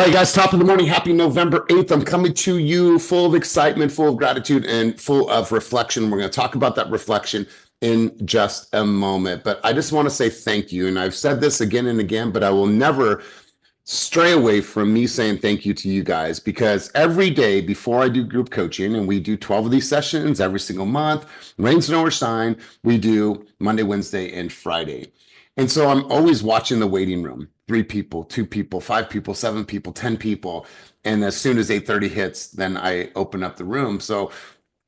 right, guys, top of the morning. Happy November 8th. I'm coming to you full of excitement, full of gratitude, and full of reflection. We're going to talk about that reflection in just a moment. But I just want to say thank you. And I've said this again and again, but I will never stray away from me saying thank you to you guys, because every day before I do group coaching, and we do 12 of these sessions every single month, rain, snow, or shine, we do Monday, Wednesday, and Friday. And so I'm always watching the waiting room. 3 people, 2 people, 5 people, 7 people, 10 people. And as soon as 8:30 hits, then I open up the room. So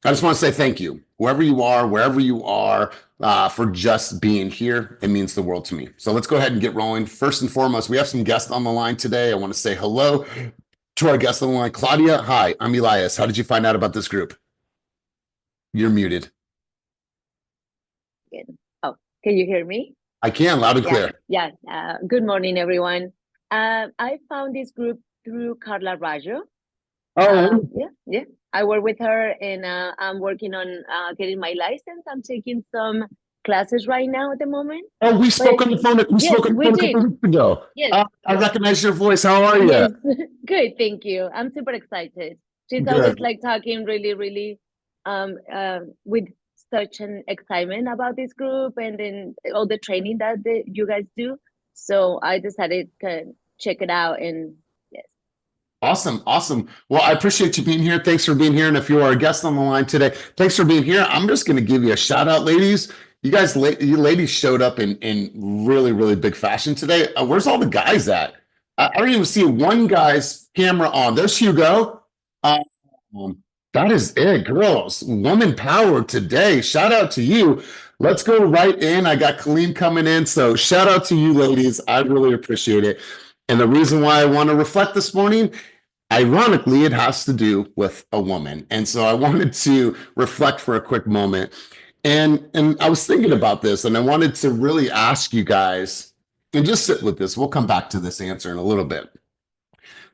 I just want to say thank you, whoever you are, wherever you are, for just being here. It means the world to me. So let's go ahead and get rolling. First and foremost, we have some guests on the line today. I want to say hello to our guest on the line. Claudia, hi, I'm Elias. How did you find out about this group? You're muted. Good. Oh, can you hear me? I can, loud and clear. Yeah. Good morning, everyone. I found this group through Carla Rajo. Oh, Yeah. I work with her, and I'm working on getting my license. I'm taking some classes right now at the moment. oh, we spoke on the phone. We spoke on the phone a couple weeks ago. Yes. I recognize your voice. How are you? Yes. Good, thank you. I'm super excited. She's Good. always like talking really with such an excitement about this group, and then all the training that you guys do. So I decided to check it out, and yes. Awesome. Well, I appreciate you being here. Thanks for being here. And if you are a guest on the line today, thanks for being here. I'm just going to give you a shout out, ladies. You guys, you ladies showed up in really big fashion today. Where's all the guys at? I don't even see one guy's camera on. There's Hugo. That is it, girls. Woman power today. Shout out to you. Let's go right in. I got Kaleem coming in. So shout out to you, ladies. I really appreciate it. And the reason why I want to reflect this morning, ironically, it has to do with a woman. And so I wanted to reflect for a quick moment. And I was thinking about this, and I wanted to really ask you guys, and just sit with this. We'll come back to this answer in a little bit.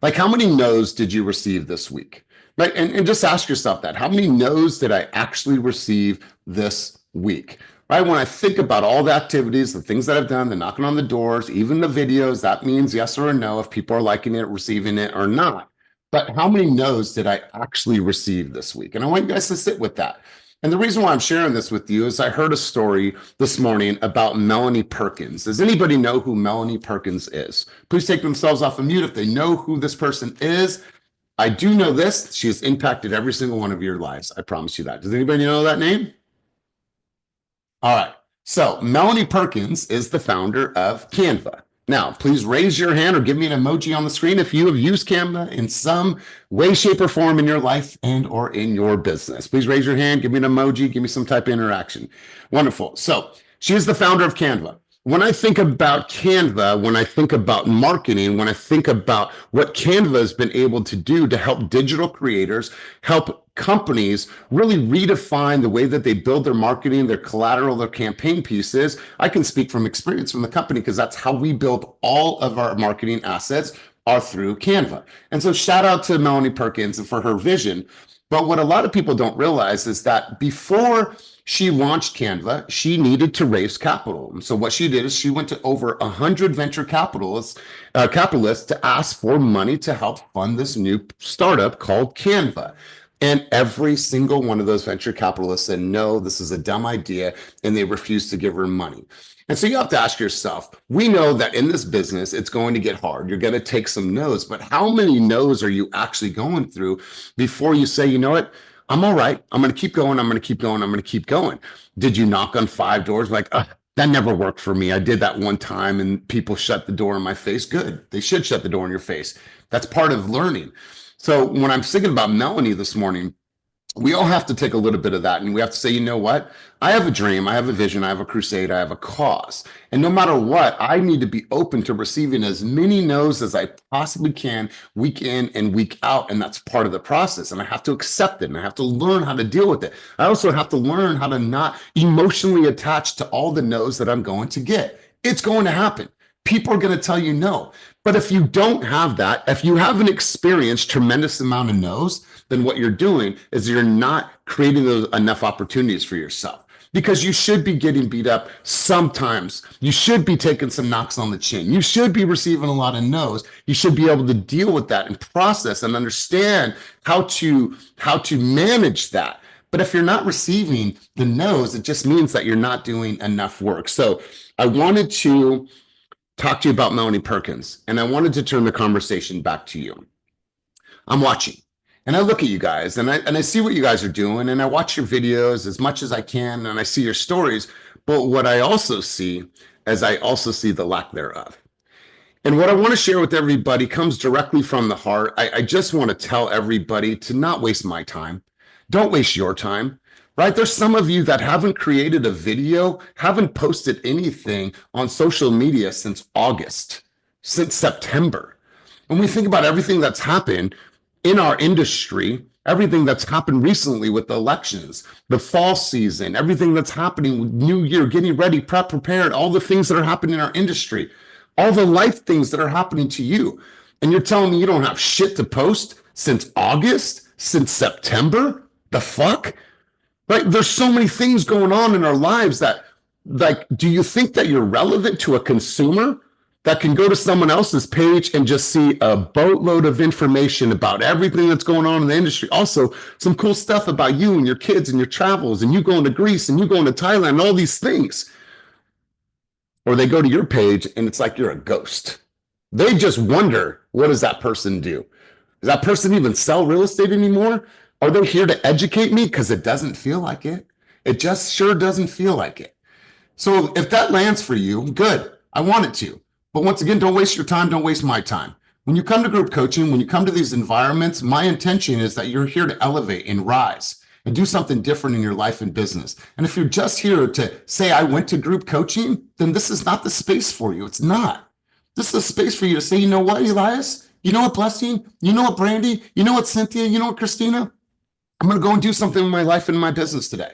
Like, how many no's did you receive this week? Right? And just ask yourself that. How many no's did I actually receive this week? Right? When I think about all the activities, the things that I've done, the knocking on the doors, even the videos, that means yes or no if people are liking it, receiving it or not. But how many no's did I actually receive this week? And I want you guys to sit with that. And the reason why I'm sharing this with you is I heard a story this morning about Melanie Perkins. Does anybody know who Melanie Perkins is? Please take themselves off of mute if they know who this person is. I do know this. She has impacted every single one of your lives. I promise you that. Does anybody know that name? All right. So Melanie Perkins is the founder of Canva. Now, please raise your hand or give me an emoji on the screen if you have used Canva in some way, shape, or form in your life and or in your business. Please raise your hand, give me an emoji, give me some type of interaction. Wonderful. So she is the founder of Canva. When I think about Canva, when I think about marketing, when I think about what Canva has been able to do to help digital creators, help companies really redefine the way that they build their marketing, their collateral, their campaign pieces, I can speak from experience from the company because that's how we build all of our marketing assets are through Canva. And so shout out to Melanie Perkins and for her vision. But what a lot of people don't realize is that before she launched Canva, she needed to raise capital. And so what she did is she went to over 100 venture capitalists to ask for money to help fund this new startup called Canva. And every single one of those venture capitalists said, no, this is a dumb idea, and they refused to give her money. And so you have to ask yourself, we know that in this business, it's going to get hard. You're going to take some no's, but how many no's are you actually going through before you say, you know what? I'm all right. I'm going to keep going. I'm going to keep going. I'm going to keep going. Did you knock on 5 doors? Like, that never worked for me. I did that one time and people shut the door in my face. Good. They should shut the door in your face. That's part of learning. So when I'm thinking about Melanie this morning, we all have to take a little bit of that and we have to say, you know what? I have a dream, I have a vision, I have a crusade, I have a cause. And no matter what, I need to be open to receiving as many no's as I possibly can, week in and week out. And that's part of the process. And I have to accept it and I have to learn how to deal with it. I also have to learn how to not emotionally attach to all the no's that I'm going to get. It's going to happen. People are going to tell you no. But if you don't have that, if you haven't experienced tremendous amount of no's, then what you're doing is you're not creating those enough opportunities for yourself. because you should be getting beat up sometimes. You should be taking some knocks on the chin. You should be receiving a lot of no's. You should be able to deal with that and process and understand how to manage that. But if you're not receiving the no's, it just means that you're not doing enough work. So I wanted to talk to you about Melanie Perkins, and I wanted to turn the conversation back to you. I'm watching and I look at you guys and I see what you guys are doing, and I watch your videos as much as I can, and I see your stories. But what I also see is I also see the lack thereof. And what I want to share with everybody comes directly from the heart. I just want to tell everybody to not waste my time. Don't waste your time, right? There's some of you that haven't created a video, haven't posted anything on social media since August, since September. When we think about everything that's happened in our industry, everything that's happened recently with the elections, the fall season, everything that's happening with New Year, getting ready, prepared, all the things that are happening in our industry, all the life things that are happening to you. And you're telling me you don't have shit to post since August, since September? The fuck? Like, there's so many things going on in our lives that, like, do you think that you're relevant to a consumer that can go to someone else's page and just see a boatload of information about everything that's going on in the industry? Also, some cool stuff about you and your kids and your travels and you going to Greece and you going to Thailand and all these things. Or they go to your page and it's like you're a ghost. They just wonder, what does that person do? Does that person even sell real estate anymore? Are they here to educate me? Because it doesn't feel like it. It just sure doesn't feel like it. So if that lands for you, good. I want it to. But once again, don't waste your time. Don't waste my time. When you come to group coaching, when you come to these environments, my intention is that you're here to elevate and rise and do something different in your life and business. And if you're just here to say, I went to group coaching, then this is not the space for you. It's not. This is a space for you to say, you know what, Elias? You know what, Blessing? You know what, Brandy? You know what, Cynthia? You know what, Christina? I'm going to go and do something in my life and my business today.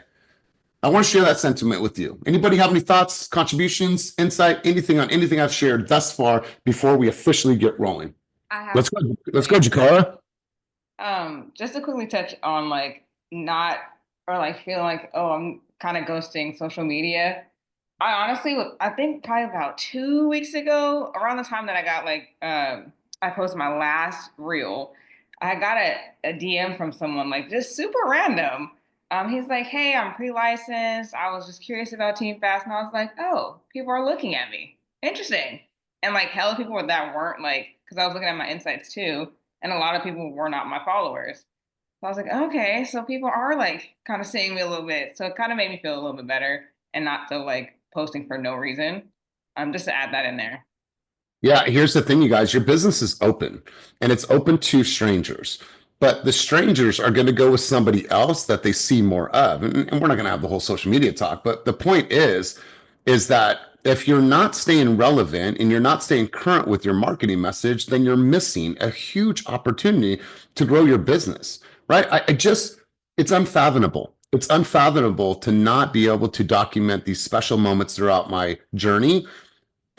I want to share that sentiment with you. Anybody have any thoughts, contributions, insight, anything on anything I've shared thus far before we officially get rolling? Let's go. Let's go, Jakara. Just to quickly touch on like not or like feeling like, oh, I'm kind of ghosting social media. I honestly, I think probably about 2 weeks ago, around the time that I got like, I posted my last reel, I got a DM from someone like just super random. He's like, hey, I'm pre-licensed. I was just curious about Team Fast. And I was like, oh, people are looking at me. Interesting. And like hella people that weren't like, because I was looking at my insights too. And a lot of people were not my followers. So I was like, okay, so people are like kind of seeing me a little bit. So it kind of made me feel a little bit better and not so like posting for no reason. Just to add that in there. Yeah, here's the thing, you guys. Your business is open and it's open to strangers. But the strangers are going to go with somebody else that they see more of. And we're not going to have the whole social media talk. But the point is that if you're not staying relevant and you're not staying current with your marketing message, then you're missing a huge opportunity to grow your business, right? It's unfathomable. It's unfathomable to not be able to document these special moments throughout my journey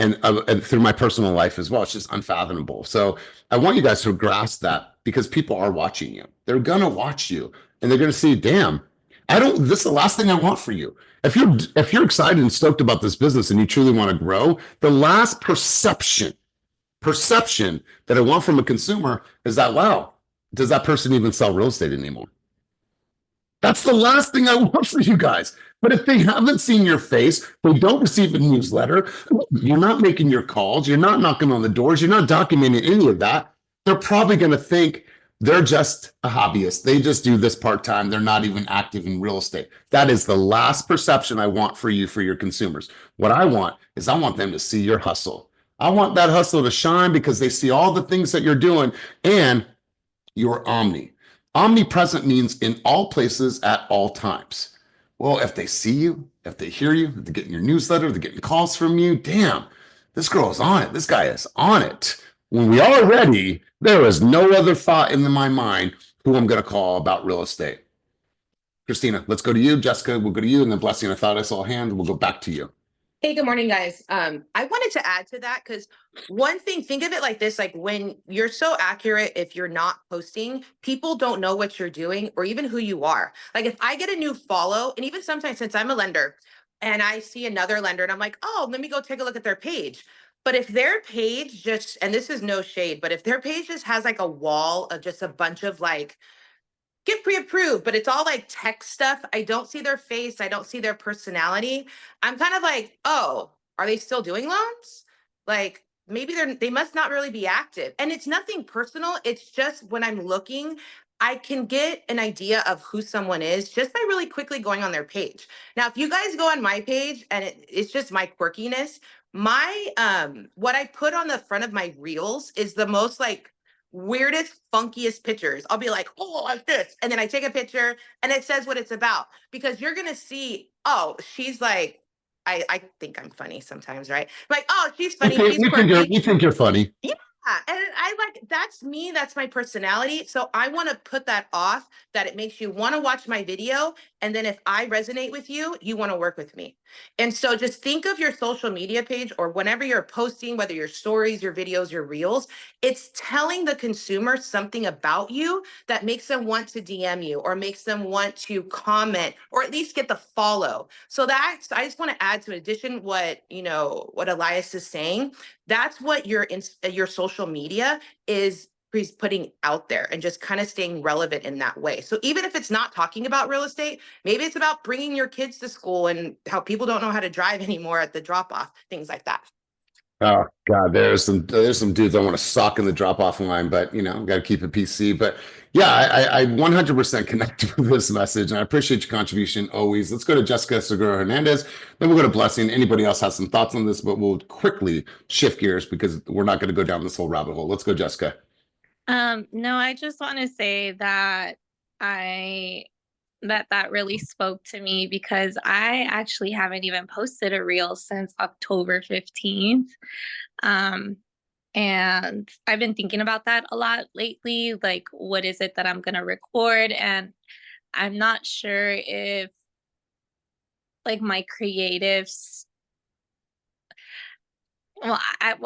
and through my personal life as well. It's just unfathomable. So I want you guys to grasp that because people are watching you. They're going to watch you and they're going to see, damn, this is the last thing I want for you. If you're excited and stoked about this business and you truly want to grow, the last perception that I want from a consumer is that, wow, does that person even sell real estate anymore? That's the last thing I want for you guys. But if they haven't seen your face, they don't receive a newsletter, you're not making your calls, you're not knocking on the doors, you're not documenting any of that, they're probably going to think they're just a hobbyist. They just do this part-time. They're not even active in real estate. That is the last perception I want for you, for your consumers. What I want them to see your hustle. I want that hustle to shine because they see all the things that you're doing and you're omnipresent means in all places at all times. Well, if they see you, if they hear you, if they're getting your newsletter, they're getting calls from you, damn, this girl is on it. This guy is on it. When we are ready, there is no other thought in my mind who I'm going to call about real estate. Christina, let's go to you. Jessica, we'll go to you. And then Blessing, I thought I saw a hand. We'll go back to you. Hey, good morning, guys. I wanted to add to that because one thing, think of it like this, like when you're so accurate, if you're not posting, people don't know what you're doing or even who you are. Like if I get a new follow, and even sometimes since I'm a lender and I see another lender and I'm like, oh, let me go take a look at their page. But if their page just, and this is no shade, but if their page just has like a wall of just a bunch of like, get pre-approved, but it's all like tech stuff. I don't see their face. I don't see their personality. I'm kind of like, oh, are they still doing loans? Like maybe they must not really be active. And it's nothing personal. It's just when I'm looking, I can get an idea of who someone is just by really quickly going on their page. Now, if you guys go on my page and it's just my quirkiness, my what I put on the front of my reels is the most like weirdest, funkiest pictures. I'll be like, oh, like this. And then I take a picture and it says what it's about because you're going to see, oh, she's like, I think I'm funny sometimes, right? Like, oh, she's funny. She's quirky. You think you're funny. Yeah. And I like, that's me. That's my personality. So I want to put that off that it makes you want to watch my video. And then if I resonate with you, you want to work with me. And so just think of your social media page or whenever you're posting, whether your stories, your videos, your reels, it's telling the consumer something about you that makes them want to DM you or makes them want to comment or at least get the follow. So that's, I just want to add to in addition what, what Elias is saying. That's what your social media is putting out there and just kind of staying relevant in that way. So even if it's not talking about real estate, maybe it's about bringing your kids to school and how people don't know how to drive anymore at the drop off, things like that. Oh God, there's some dudes I want to sock in the drop off line, but got to keep it PC. But yeah, I 100% connect with this message, and I appreciate your contribution always. Let's go to Jessica Segura Hernandez, then we'll go to Blessing. Anybody else has some thoughts on this, but we'll quickly shift gears because we're not going to go down this whole rabbit hole. Let's go, Jessica. No, I just want to say that that really spoke to me because I actually haven't even posted a reel since October 15th. And I've been thinking about that a lot lately. Like, what is it that I'm going to record? And I'm not sure if like my creatives, well,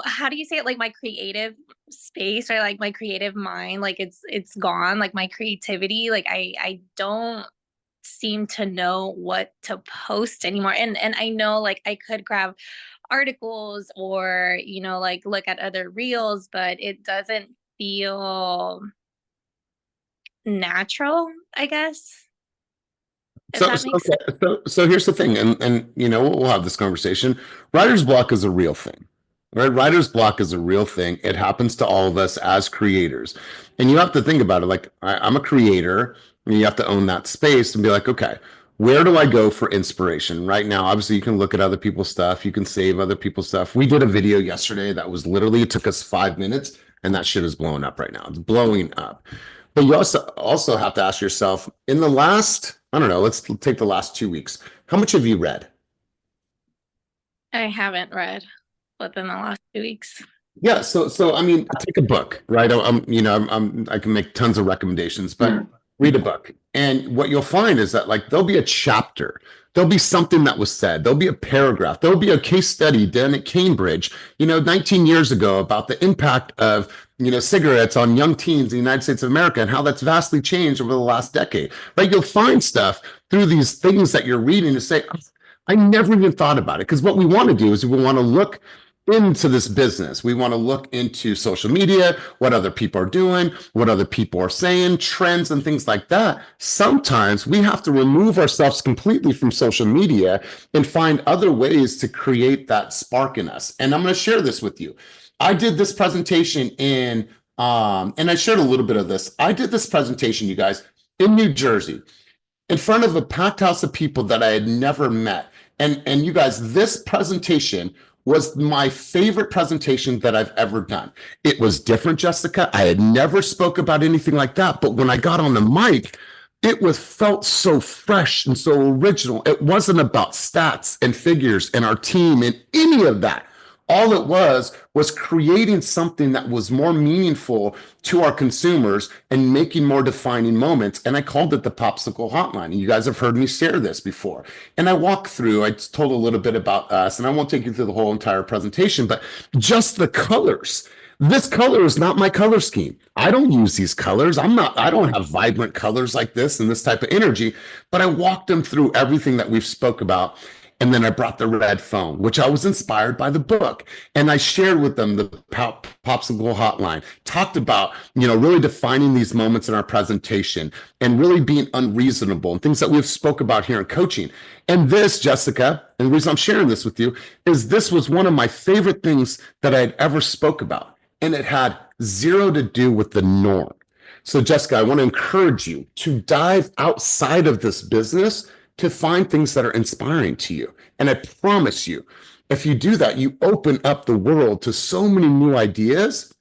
how do you say it? Like my creative space or like my creative mind, like it's gone, like my creativity, like I don't seem to know what to post anymore. And I know like I could grab articles or like look at other reels, but it doesn't feel natural, I guess. So here's the thing, and we'll have this conversation. Writer's block is a real thing, right? Writer's block is a real thing. It happens to all of us as creators, and you have to think about it. Like I'm a creator, and you have to own that space and be like, okay, where do I go for inspiration? Right now, obviously, you can look at other people's stuff. You can save other people's stuff. We did a video yesterday that was literally, it took us 5 minutes, and that shit is blowing up right now. It's blowing up. But you also have to ask yourself, in the last, I don't know, let's take the last 2 weeks. How much have you read? I haven't read within the last 2 weeks. Yeah, so I mean, take a book, right? I can make tons of recommendations, but read a book. And what you'll find is that like there'll be a chapter, there'll be something that was said, there'll be a paragraph, there'll be a case study done at Cambridge, 19 years ago about the impact of cigarettes on young teens in the United States of America and how that's vastly changed over the last decade, right? You'll find stuff through these things that you're reading to say, I never even thought about it. Because what we want to do is we want to look into this business. We want to look into social media, what other people are doing, what other people are saying, trends and things like that. Sometimes we have to remove ourselves completely from social media and find other ways to create that spark in us. And I'm going to share this with you. I did this presentation and I shared a little bit of this. I did this presentation, you guys, in New Jersey, in front of a packed house of people that I had never met. And you guys, this presentation was my favorite presentation that I've ever done. It was different, Jessica. I had never spoke about anything like that. But when I got on the mic, it felt so fresh and so original. It wasn't about stats and figures and our team and any of that. All it was creating something that was more meaningful to our consumers and making more defining moments. And I called it the Popsicle Hotline. And you guys have heard me share this before. And I walked through, I told a little bit about us, and I won't take you through the whole entire presentation, but just the colors. This color is not my color scheme. I don't use these colors. I don't have vibrant colors like this and this type of energy, but I walked them through everything that we've spoke about. And then I brought the red phone, which I was inspired by the book. And I shared with them the Popsicle Hotline, talked about, really defining these moments in our presentation and really being unreasonable and things that we've spoke about here in coaching. And this, Jessica, and the reason I'm sharing this with you is this was one of my favorite things that I had ever spoke about. And it had zero to do with the norm. So Jessica, I want to encourage you to dive outside of this business to find things that are inspiring to you. And I promise you, if you do that, you open up the world to so many new ideas.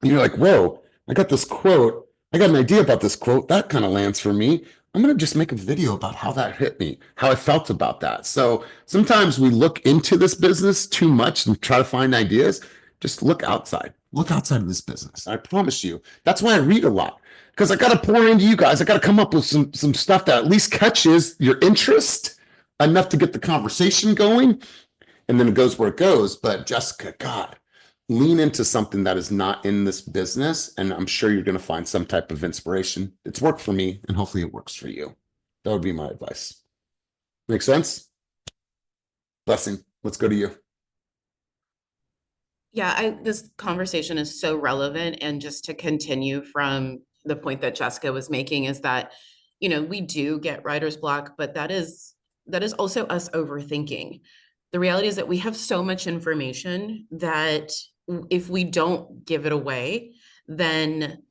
And you're like, whoa, I got this quote. I got an idea about this quote. That kind of lands for me. I'm going to just make a video about how that hit me, how I felt about that. So sometimes we look into this business too much and try to find ideas. Just look outside. Look outside of this business. I promise you. That's why I read a lot. Because I got to pour into you guys. I got to come up with some stuff that at least catches your interest enough to get the conversation going. And then it goes where it goes. But Jessica, God, lean into something that is not in this business. And I'm sure you're going to find some type of inspiration. It's worked for me, and hopefully it works for you. That would be my advice. Make sense? Blessing. Let's go to you. Yeah, this conversation is so relevant. And just to continue from the point that Jessica was making is that, we do get writer's block, but that is also us overthinking. The reality is that we have so much information that if we don't give it away, then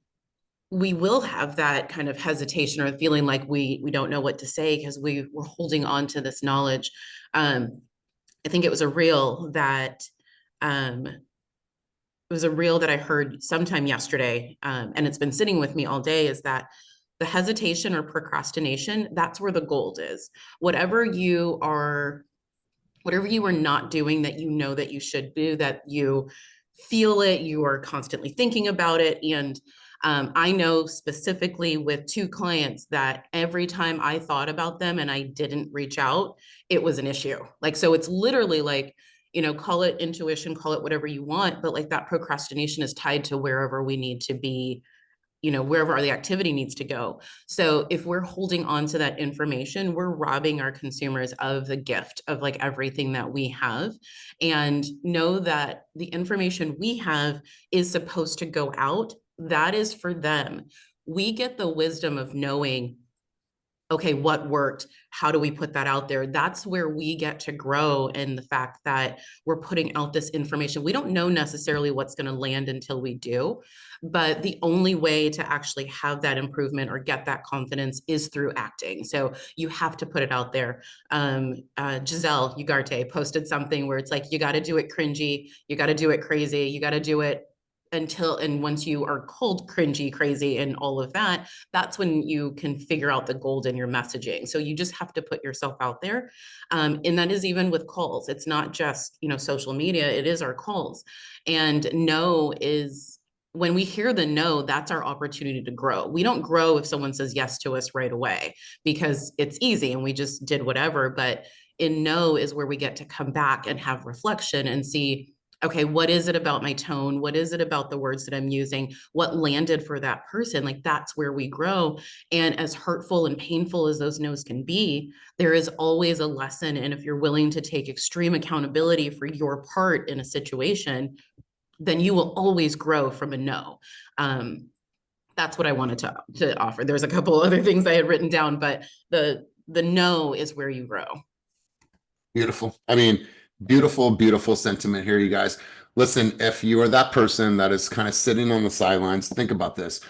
we will have that kind of hesitation or feeling like we don't know what to say because we're holding on to this knowledge. I think it was a reel that I heard sometime yesterday, and it's been sitting with me all day, is that the hesitation or procrastination, that's where the gold is. Whatever you are not doing that you know that you should do, that you feel it, you are constantly thinking about it. And I know specifically with 2 clients that every time I thought about them and I didn't reach out, it was an issue. So it's literally like, call it intuition, call it whatever you want, but like that procrastination is tied to wherever we need to be, wherever the activity needs to go. So if we're holding on to that information, we're robbing our consumers of the gift of like everything that we have. And know that the information we have is supposed to go out. That is for them. We get the wisdom of knowing, okay, what worked? How do we put that out there? That's where we get to grow in the fact that we're putting out this information. We don't know necessarily what's going to land until we do, but the only way to actually have that improvement or get that confidence is through acting. So you have to put it out there. Giselle Ugarte posted something where it's like, you got to do it cringy, you got to do it crazy, you got to do it and once you are called cringy, crazy, and all of that, that's when you can figure out the gold in your messaging. So you just have to put yourself out there. And that is even with calls. It's not just, social media, it is our calls. And no is, when we hear the no, that's our opportunity to grow. We don't grow if someone says yes to us right away because it's easy and we just did whatever. But in no is where we get to come back and have reflection and see, okay, what is it about my tone? What is it about the words that I'm using? What landed for that person? Like that's where we grow. And as hurtful and painful as those no's can be, there is always a lesson. And if you're willing to take extreme accountability for your part in a situation, then you will always grow from a no. That's what I wanted to offer. There's a couple other things I had written down, but the no is where you grow. Beautiful. I mean, beautiful, beautiful sentiment here, you guys. Listen, if you are that person that is kind of sitting on the sidelines, think about this.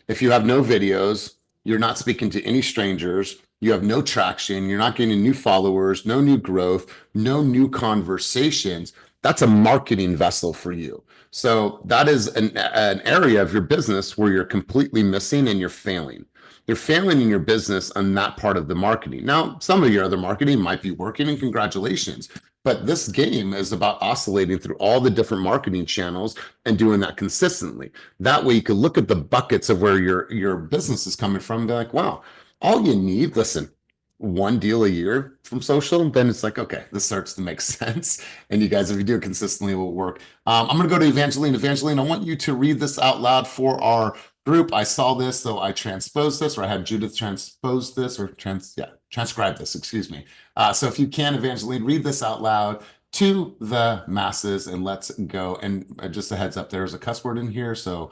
If you have no videos, you're not speaking to any strangers, you have no traction, you're not getting new followers, no new growth, no new conversations, that's a marketing vessel for you. So that is an area of your business where you're completely missing and you're failing. You're failing in your business on that part of the marketing. Now, some of your other marketing might be working, and congratulations. But this game is about oscillating through all the different marketing channels and doing that consistently. That way you can look at the buckets of where your business is coming from and be like, wow, all you need, listen, one deal a year from social, then it's like, okay, this starts to make sense. And you guys, if you do it consistently, it will work. I'm going to go to Evangeline. Evangeline, I want you to read this out loud for our group. I saw this, so I transposed this, or I had Judith transpose this, or transcribe this, excuse me. So if you can, Evangeline, read this out loud to the masses, and let's go. And just a heads up, there's a cuss word in here, so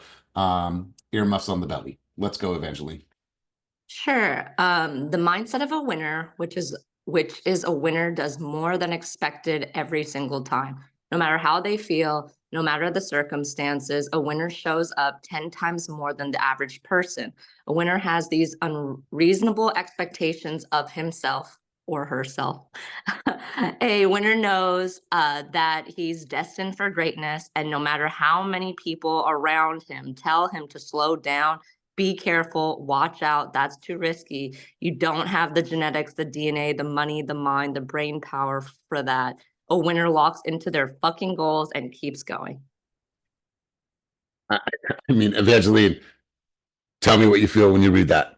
earmuffs on the belly. Let's go, Evangeline. Sure. The mindset of a winner, which is a winner, does more than expected every single time. No matter how they feel, no matter the circumstances, a winner shows up 10 times more than the average person. A winner has these unreasonable expectations of himself or herself. A winner knows that he's destined for greatness, and no matter how many people around him tell him to slow down, be careful, watch out, that's too risky. You don't have the genetics, the DNA, the money, the mind, the brain power for that. A winner locks into their fucking goals and keeps going. I mean, Evangeline, tell me what you feel when you read that.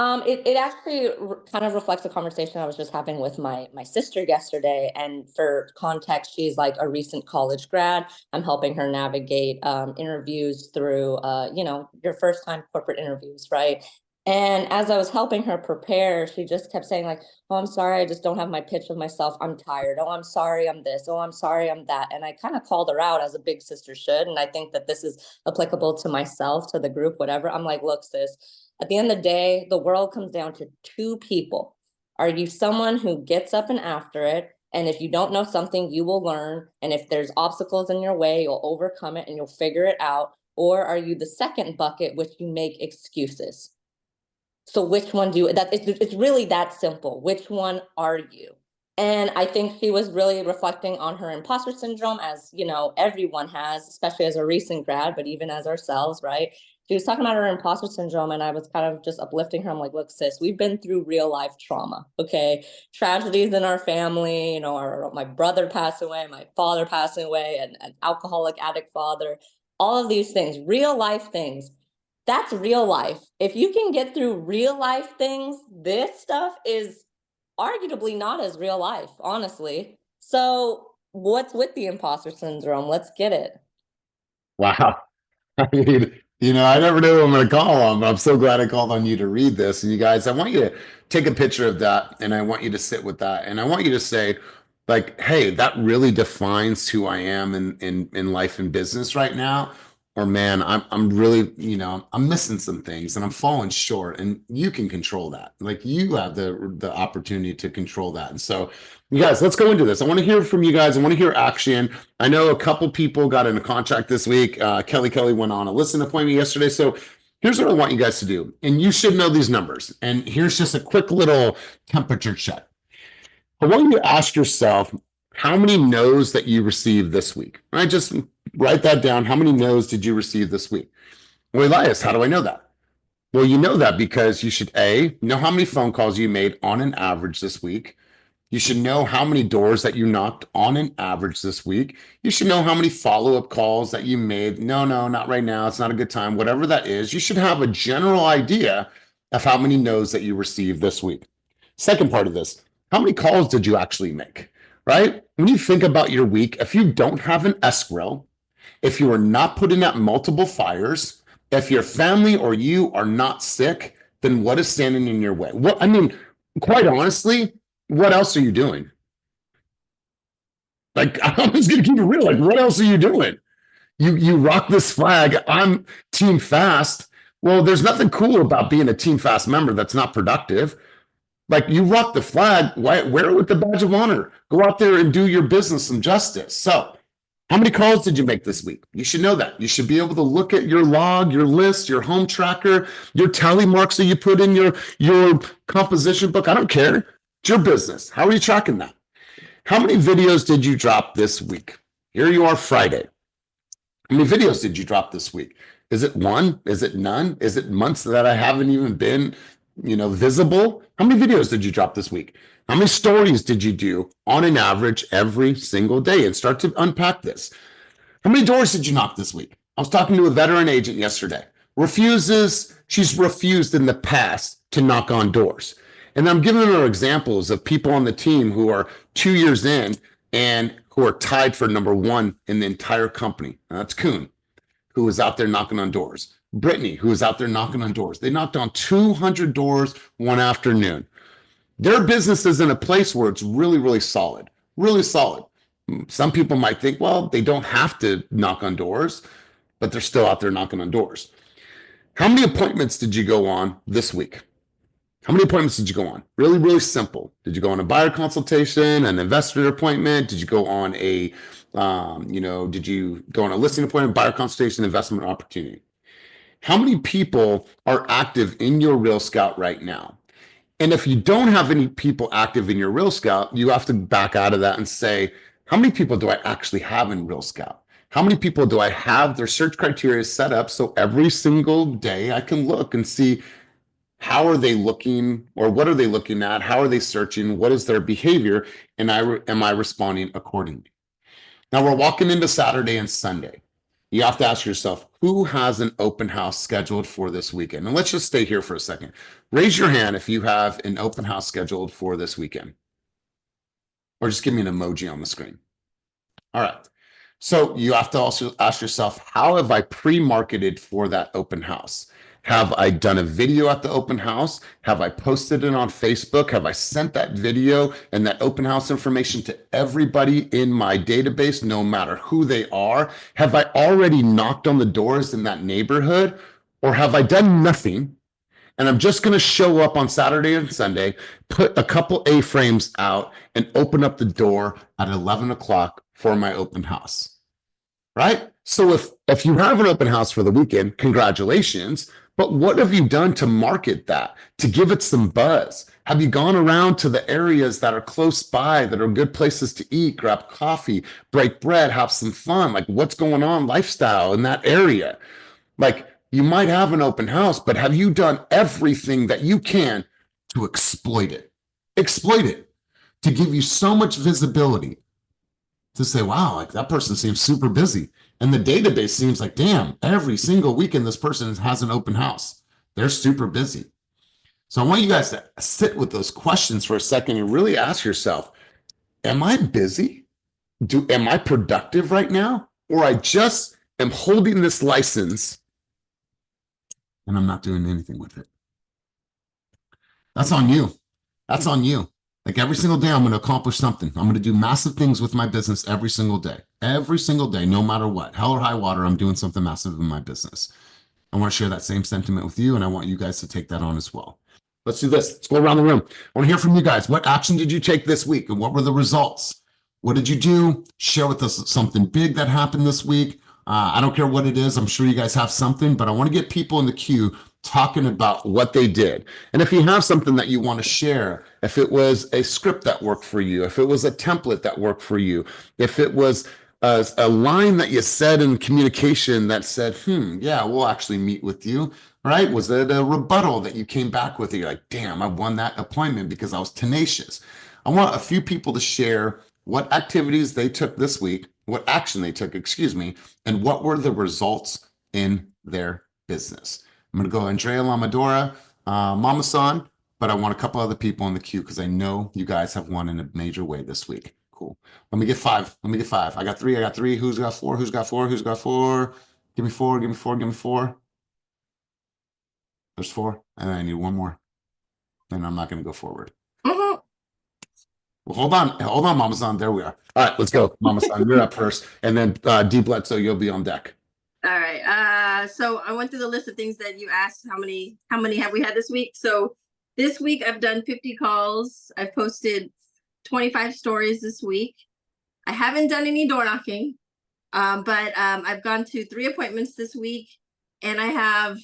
It actually kind of reflects a conversation I was just having with my sister yesterday. And for context, she's like a recent college grad. I'm helping her navigate interviews through, your first time corporate interviews, right? And as I was helping her prepare, she just kept saying like, oh, I'm sorry, I just don't have my pitch of myself. I'm tired. Oh, I'm sorry, I'm this. Oh, I'm sorry, I'm that. And I kind of called her out as a big sister should. And I think that this is applicable to myself, to the group, whatever. I'm like, look, sis, at the end of the day, the world comes down to two people. Are you someone who gets up and after it? And if you don't know something, you will learn. And if there's obstacles in your way, you'll overcome it and you'll figure it out. Or are you the second bucket, which you make excuses? So which one do you, it's really that simple. Which one are you? And I think she was really reflecting on her imposter syndrome, as everyone has, especially as a recent grad, but even as ourselves, right? She was talking about her imposter syndrome, and I was kind of just uplifting her. I'm like, look, sis, we've been through real life trauma, okay? Tragedies in our family, my brother passed away, my father passing away, and an alcoholic addict father, all of these things, real life things. That's real life. If you can get through real life things, this stuff is arguably not as real life, honestly. So what's with the imposter syndrome? Let's get it. Wow. I mean, I never knew who I'm going to call on, but I'm so glad I called on you to read this. And you guys, I want you to take a picture of that, and I want you to sit with that, and I want you to say, like, hey, that really defines who I am in life and business right now. Or man, I'm really, I'm missing some things and I'm falling short, and you can control that. Like, you have the opportunity to control that. And so you guys, let's go into this. I want to hear from you guys. I want to hear action. I know a couple people got into contract this week. Kelly went on a listen appointment yesterday. So here's what I want you guys to do. And you should know these numbers. And here's just a quick little temperature check. I want you to ask yourself how many no's that you received this week. Right? Just write that down. How many no's did you receive this week? Well, Elias, how do I know that? Well, you know that because you should know how many phone calls you made on an average this week. You should know how many doors that you knocked on an average this week. You should know how many follow-up calls that you made. No, not right now. It's not a good time. Whatever that is, you should have a general idea of how many no's that you received this week. Second part of this, how many calls did you actually make, right? When you think about your week, if you don't have an escrow, if you are not putting out multiple fires, if your family or you are not sick, then what is standing in your way? Quite honestly, what else are you doing? Like, I'm just gonna keep it real. Like, what else are you doing? You rock this flag. I'm Team Fast. Well, there's nothing cool about being a Team Fast member that's not productive. Like, you rock the flag, wear it with the badge of honor. Go out there and do your business some justice. So, how many calls did you make this week? You should know that. You should be able to look at your log, your list, your home tracker, your tally marks that you put in your composition book. I don't care. It's your business. How are you tracking that? How many videos did you drop this week? Here you are Friday. How many videos did you drop this week? Is it one? Is it none? Is it months that I haven't even been, visible? How many videos did you drop this week? How many stories did you do on an average every single day? And start to unpack this. How many doors did you knock this week? I was talking to a veteran agent yesterday. She's refused in the past to knock on doors. And I'm giving her examples of people on the team who are 2 years in and who are tied for number one in the entire company. And that's Kuhn, who was out there knocking on doors. Brittany, who was out there knocking on doors. They knocked on 200 doors one afternoon. Their business is in a place where it's really, really solid, really solid. Some people might think, well, they don't have to knock on doors, but they're still out there knocking on doors. How many appointments did you go on this week? How many appointments did you go on? Really, really simple. Did you go on a buyer consultation, an investor appointment? Did you go on a, did you go on a listing appointment, buyer consultation, investment opportunity? How many people are active in your Real Scout right now? And if you don't have any people active in your Real Scout, you have to back out of that and say, how many people do I actually have in Real Scout? How many people do I have their search criteria set up so every single day I can look and see how are they looking or what are they looking at? How are they searching? What is their behavior? And am I responding accordingly? Now we're walking into Saturday and Sunday. You have to ask yourself, who has an open house scheduled for this weekend? And let's just stay here for a second. Raise your hand if you have an open house scheduled for this weekend. Or just give me an emoji on the screen. All right. So you have to also ask yourself, how have I pre-marketed for that open house? Have I done a video at the open house? Have I posted it on Facebook? Have I sent that video and that open house information to everybody in my database, no matter who they are? Have I already knocked on the doors in that neighborhood? Or have I done nothing? And I'm just going to show up on Saturday and Sunday, put a couple A-frames out and open up the door at 11 o'clock for my open house, right? So if you have an open house for the weekend, congratulations. But what have you done to market that, to give it some buzz? Have you gone around to the areas that are close by, that are good places to eat, grab coffee, break bread, have some fun? Like what's going on lifestyle in that area? Like you might have an open house, but have you done everything that you can to exploit it? Exploit it to give you so much visibility to say, wow, like that person seems super busy. And the database seems like, damn, every single weekend this person has an open house. They're super busy. So I want you guys to sit with those questions for a second and really ask yourself, am I busy? Am I productive right now? Or I just am holding this license and I'm not doing anything with it? That's on you. That's on you. Like every single day, I'm going to accomplish something. I'm going to do massive things with my business every single day, no matter what, hell or high water, I'm doing something massive in my business. I want to share that same sentiment with you. And I want you guys to take that on as well. Let's do this. Let's go around the room. I want to hear from you guys. What action did you take this week? And what were the results? What did you do? Share with us something big that happened this week. I don't care what it is. I'm sure you guys have something, but I want to get people in the queue talking about what they did. And if you have something that you want to share, if it was a script that worked for you, if it was a template that worked for you, if it was a line that you said in communication that said, yeah, we'll actually meet with you, right? Was it a rebuttal that you came back with? You're like, damn, I won that appointment because I was tenacious. I want a few people to share what activities they took this week, what action they took, and what were the results in their business. I'm going to go Andrea Lamadora, Mama San, but I want a couple other people in the queue because I know you guys have won in a major way this week. Cool. Let me get five. I got three. Who's got four? Give me four. There's four. And I need one more. And I'm not going to go forward. Well, hold on, Mama San. There we are. All right, let's go. Mama San, you're up first. And then D Bledsoe, you'll be on deck. All right. So I went through the list of things that you asked. How many have we had this week? So this week I've done 50 calls. I've posted 25 stories this week. I haven't done any door knocking, but I've gone to 3 appointments this week, and I have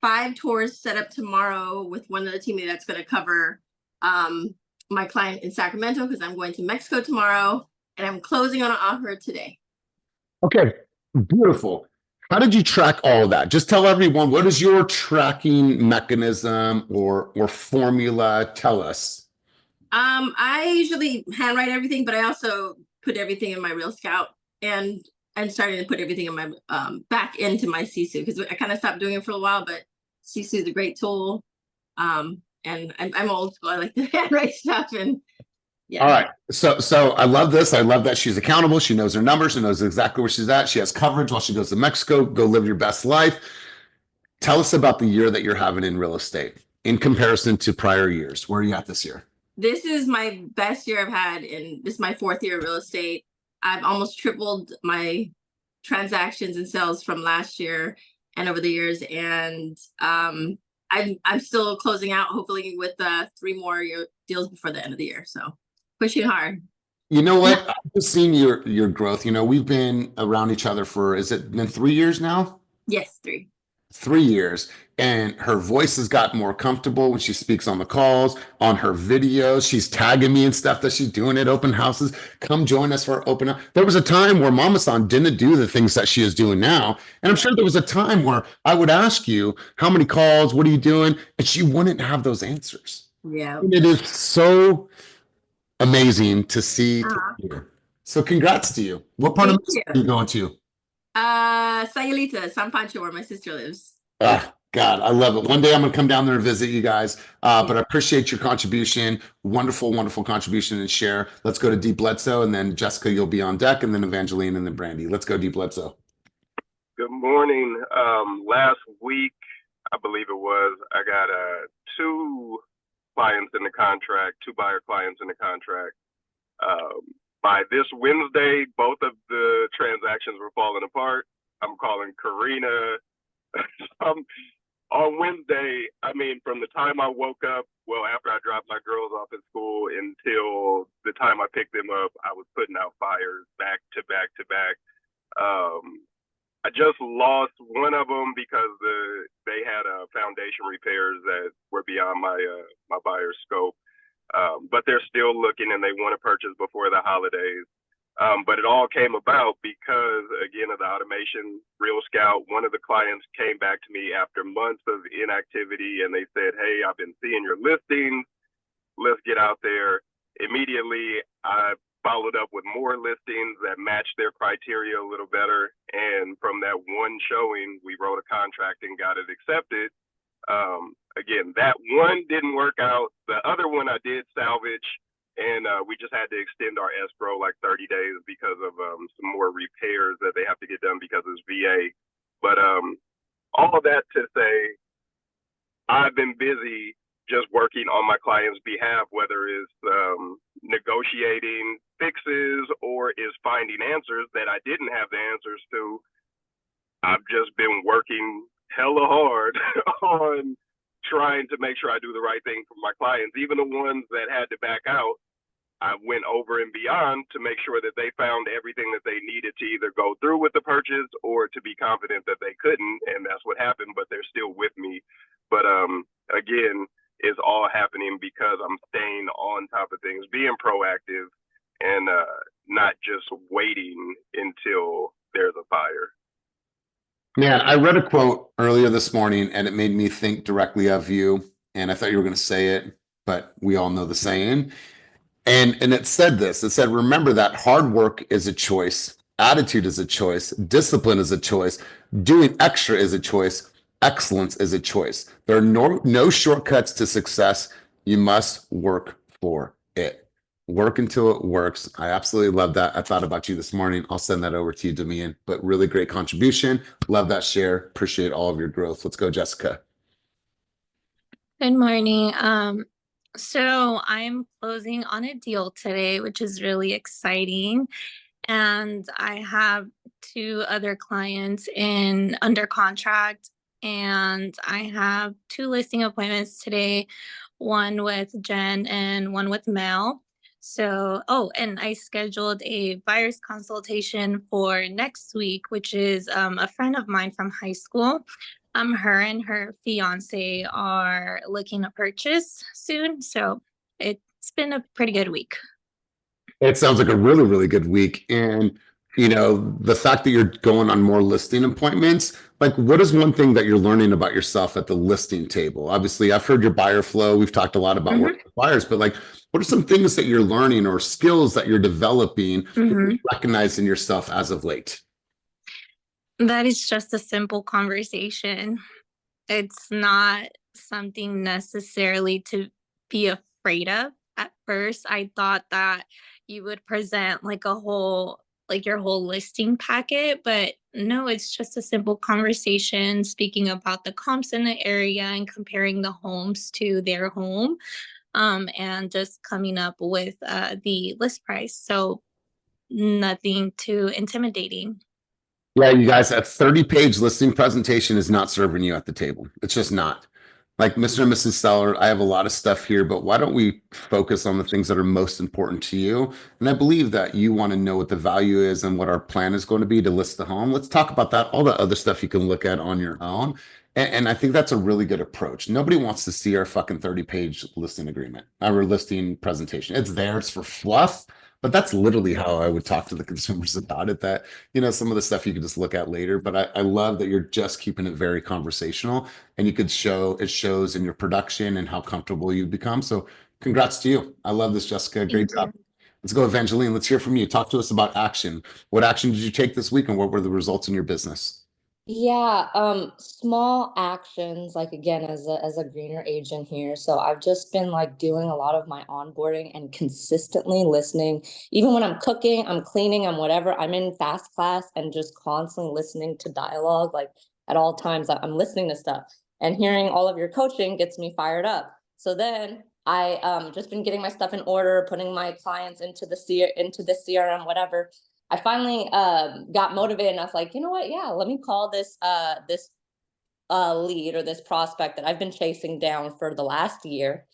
5 tours set up tomorrow with one of the team that's going to cover my client in Sacramento because I'm going to Mexico tomorrow, and I'm closing on an offer today. Okay. Beautiful. How did you track all of that? Just tell everyone, what is your tracking mechanism or formula? Tell us. I usually handwrite everything, but I also put everything in my Real Scout, and I'm starting to put everything in my back into my Sisu, because I kind of stopped doing it for a while, but Sisu is a great tool. And I'm old school. I like to handwrite stuff, and yeah. All right. So I love this. I love that she's accountable. She knows her numbers and knows exactly where she's at. She has coverage while she goes to Mexico. Go live your best life. Tell us about the year that you're having in real estate in comparison to prior years. Where are you at this year? This is my best year I've had, and this is my 4th year of real estate. I've almost tripled my transactions and sales from last year and over the years, and I'm still closing out, hopefully with 3 more deals before the end of the year. So pushing hard. You know what? I've just seen your growth. You know, we've been around each other for, is it been 3 years now? Yes, 3. 3 years, and her voice has gotten more comfortable when she speaks on the calls, on her videos. She's tagging me and stuff that she's doing at open houses. Come join us for open house. There was a time where Mama San didn't do the things that she is doing now. And I'm sure there was a time where I would ask you, how many calls, what are you doing? And she wouldn't have those answers. Yeah. And it is so amazing to see. So congrats to you. What part of Mexico are you going to? Sayulita, San Pancho, where my sister lives. God, I love it. One day I'm going to come down there and visit you guys. But I appreciate your contribution. Wonderful, wonderful contribution and share. Let's go to Deep Bledsoe, and then Jessica, you'll be on deck, and then Evangeline, and then Brandy. Let's go, Deep Bledsoe. Good morning. Last week, I believe it was, I got 2 clients in the contract, 2 buyer clients in the contract. By this Wednesday, both of the transactions were falling apart. I'm calling Karina. On Wednesday, I mean, from the time I woke up, well, after I dropped my girls off at school until the time I picked them up, I was putting out fires back to back to back. I just lost one of them because they had foundation repairs that were beyond my buyer's scope. But they're still looking, and they want to purchase before the holidays. But it all came about because, again, of the automation Real Scout. One of the clients came back to me after months of inactivity, and they said, hey, I've been seeing your listings. Let's get out there. Immediately, I followed up with more listings that matched their criteria a little better. And from that one showing, we wrote a contract and got it accepted. Again, that one didn't work out. The other one I did salvage, and we just had to extend our escrow like 30 days because of some more repairs that they have to get done because it's VA. But all of that to say, I've been busy just working on my client's behalf, whether it's negotiating fixes or is finding answers that I didn't have the answers to. I've just been working hella hard on trying to make sure I do the right thing for my clients. Even the ones that had to back out, I went over and beyond to make sure that they found everything that they needed to either go through with the purchase or to be confident that they couldn't. And that's what happened, but they're still with me. But again, it's all happening because I'm staying on top of things, being proactive, and not just waiting until there's a buyer. Man, I read a quote earlier this morning, and it made me think directly of you. And I thought you were going to say it, but we all know the saying. And it said this. It said, remember that hard work is a choice. Attitude is a choice. Discipline is a choice. Doing extra is a choice. Excellence is a choice. There are no shortcuts to success. You must work for it. Work until it works. I absolutely love that. I thought about you this morning. I'll send that over to you, Damian. But really great contribution. Love that share. Appreciate all of your growth. Let's go, Jessica. Good morning. So I'm closing on a deal today, which is really exciting. And I have 2 other clients under contract, and I have 2 listing appointments today, one with Jen and one with Mel. So, and I scheduled a buyer's consultation for next week, which is a friend of mine from high school. Her and her fiance are looking to purchase soon. So it's been a pretty good week. It sounds like a really, really good week. And, you know, the fact that you're going on more listing appointments, like what is one thing that you're learning about yourself at the listing table? Obviously, I've heard your buyer flow. We've talked a lot about working with buyers, but like, What are some things that you're learning or skills that you're developing that Mhm. you recognize in yourself as of late? That is just a simple conversation. It's not something necessarily to be afraid of. At first, I thought that you would present like a whole, like your whole listing packet, but no, it's just a simple conversation speaking about the comps in the area and comparing the homes to their home, and just coming up with the list price. So nothing too intimidating. Yeah, you guys, a 30-page listing presentation is not serving you at the table. It's just not. Like Mr. and Mrs. Seller, I have a lot of stuff here, but why don't we focus on the things that are most important to you? And I believe that you want to know what the value is and what our plan is going to be to list the home. Let's talk about that. All the other stuff you can look at on your own. And I think that's a really good approach. Nobody wants to see our fucking 30-page listing agreement, our listing presentation. It's there, it's for fluff. But that's literally how I would talk to the consumers about it. That, some of the stuff you could just look at later. But I love that you're just keeping it very conversational, and you could it shows in your production and how comfortable you become. So congrats to you. I love this, Jessica. Great Thank job. you. Let's go, Evangeline. Let's hear from you. Talk to us about action. What action did you take this week, and what were the results in your business? Yeah, small actions, like again, as a greener agent here. So I've just been like doing a lot of my onboarding and consistently listening. Even when I'm cooking, I'm cleaning, I'm whatever, I'm in fast class and just constantly listening to dialogue. Like at all times, I'm listening to stuff, and hearing all of your coaching gets me fired up. So then I just been getting my stuff in order, putting my clients into the CRM, whatever. I finally got motivated, and I was like, you know what? Yeah, let me call this lead or this prospect that I've been chasing down for the last year.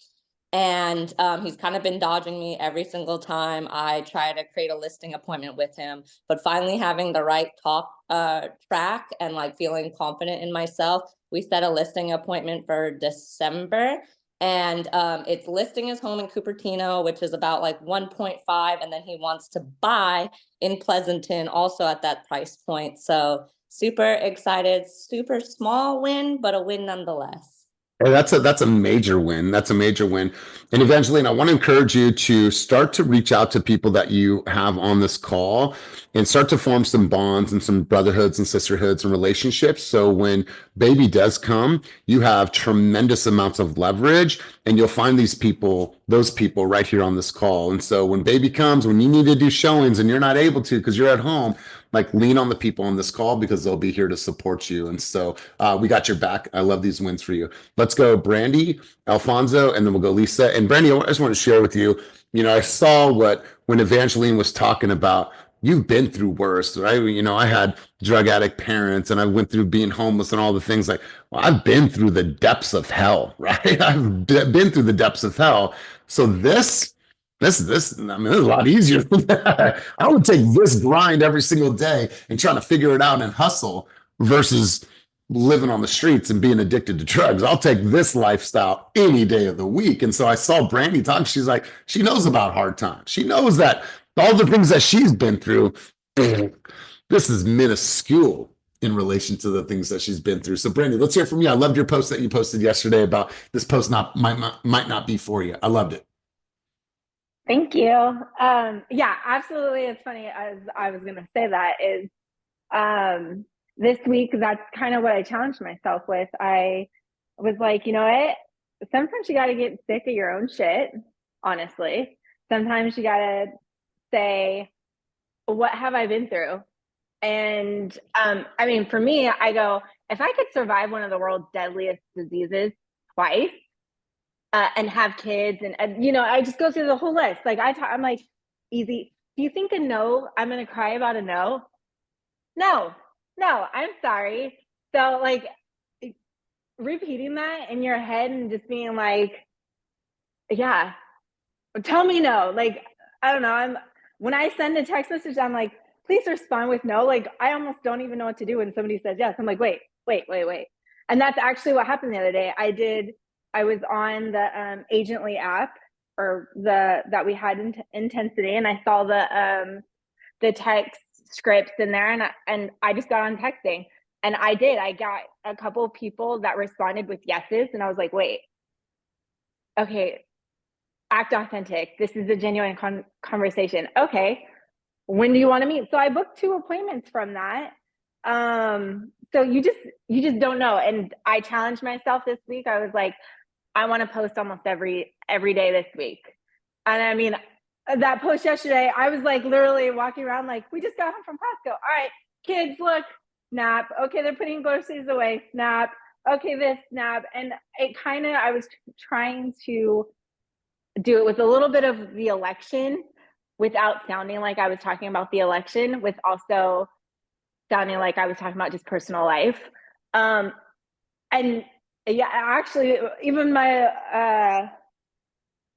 And he's kind of been dodging me every single time I try to create a listing appointment with him. But finally having the right talk track and like feeling confident in myself, we set a listing appointment for December. And it's listing his home in Cupertino, which is about like 1.5. And then he wants to buy in Pleasanton, also at that price point. So super excited, super small win, but a win nonetheless. Hey, that's a major win. That's a major win. And Evangeline, I want to encourage you to start to reach out to people that you have on this call and start to form some bonds and some brotherhoods and sisterhoods and relationships. So when baby does come, you have tremendous amounts of leverage, and you'll find those people right here on this call. And so when baby comes, when you need to do showings and you're not able to because you're at home, like lean on the people on this call because they'll be here to support you. And so we got your back. I love these wins for you. Let's go Brandy, Alfonso, and then we'll go Lisa. And Brandy, I just want to share with you, I saw when Evangeline was talking about, you've been through worse, right? I had drug addict parents, and I went through being homeless and all the things. Like, well, I've been through the depths of hell, right? I've been through the depths of hell. So this, I mean, it's a lot easier than that. I would take this grind every single day and trying to figure it out and hustle versus living on the streets and being addicted to drugs. I'll take this lifestyle any day of the week. And so I saw Brandy talk. She's like, she knows about hard times. She knows that all the things that she's been through, this is minuscule in relation to the things that she's been through. So Brandy, let's hear from you. I loved your post that you posted yesterday about this post might not be for you. I loved it. Thank you. Yeah, absolutely. It's funny, as I was going to say that is this week, that's kind of what I challenged myself with. I was like, you know what? Sometimes you got to get sick of your own shit, honestly. Sometimes you got to say, what have I been through? And I mean, for me, I go, if I could survive one of the world's deadliest diseases twice, and have kids, and I just go through the whole list. Like I'm like, easy. Do you think a no? I'm gonna cry about a no? No, I'm sorry. So like repeating that in your head and just being like, yeah, tell me no. Like I don't know. When I send a text message, I'm like, please respond with no. Like I almost don't even know what to do when somebody says yes. I'm like, wait. And that's actually what happened the other day. I was on the Agently app, or that we had in Intensity, and I saw the text scripts in there, and I just got on texting, and I got a couple of people that responded with yeses, and I was like, wait, okay, act authentic. This is a genuine conversation. Okay, when do you want to meet? So I booked 2 appointments from that. So you just don't know. And I challenged myself this week. I was like, I want to post almost every day this week. And I mean, that post yesterday, I was like literally walking around like, we just got home from Costco. All right, kids, look, snap. Okay, they're putting groceries away, snap. Okay, this, snap. And it kind of, I was trying to do it with a little bit of the election without sounding like I was talking about the election, with also sounding like I was talking about just personal life. And yeah, actually, even my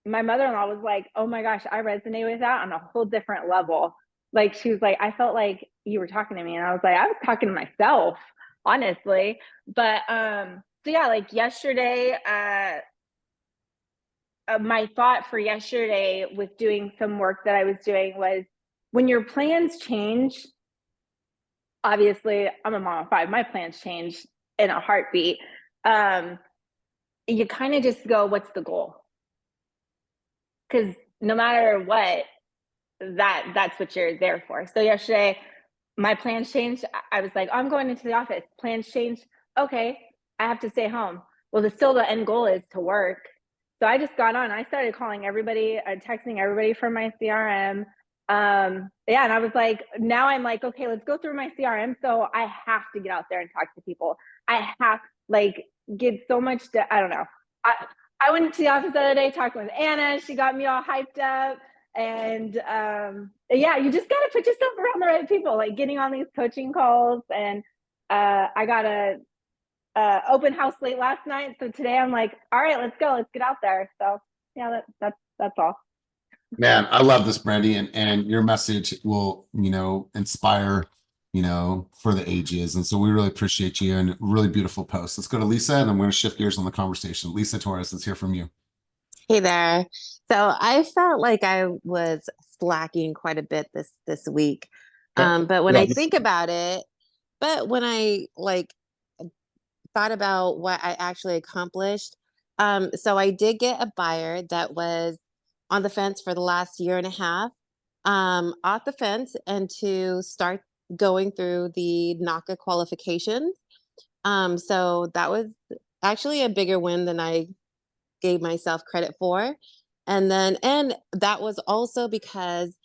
mother-in-law was like, oh my gosh, I resonate with that on a whole different level. Like, she was like, I felt like you were talking to me. And I was like, I was talking to myself, honestly. But so yeah, like yesterday, my thought for yesterday with doing some work that I was doing was, when your plans change, obviously I'm a mom of 5, my plans change in a heartbeat. You kind of just go, what's the goal? Because no matter what, that's what you're there for. So yesterday, my plans changed. I was like, I'm going into the office. Plans changed. Okay, I have to stay home. Well, the end goal is to work. So I just got on. I started calling everybody, texting everybody from my CRM. Yeah, and I was like, now I'm like, okay, let's go through my CRM. So I have to get out there and talk to people. I have like get so much. I don't know. I went to the office the other day talking with Anna. She got me all hyped up. And yeah, you just got to put yourself around the right people, like getting on these coaching calls. And I got a open house late last night. So today I'm like, all right, let's go. Let's get out there. So yeah, that's all. Man, I love this, Brandy, and your message will, inspire, for the ages. And so we really appreciate you, and really beautiful post. Let's go to Lisa, and I'm going to shift gears on the conversation. Lisa Torres, let's hear from you. Hey there. So I felt like I was slacking quite a bit this week. But when I think about it, when I thought about what I actually accomplished, so I did get a buyer that was on the fence for the last year and a half, off the fence, and to start going through the NACA qualifications. So that was actually a bigger win than I gave myself credit for. And that was also because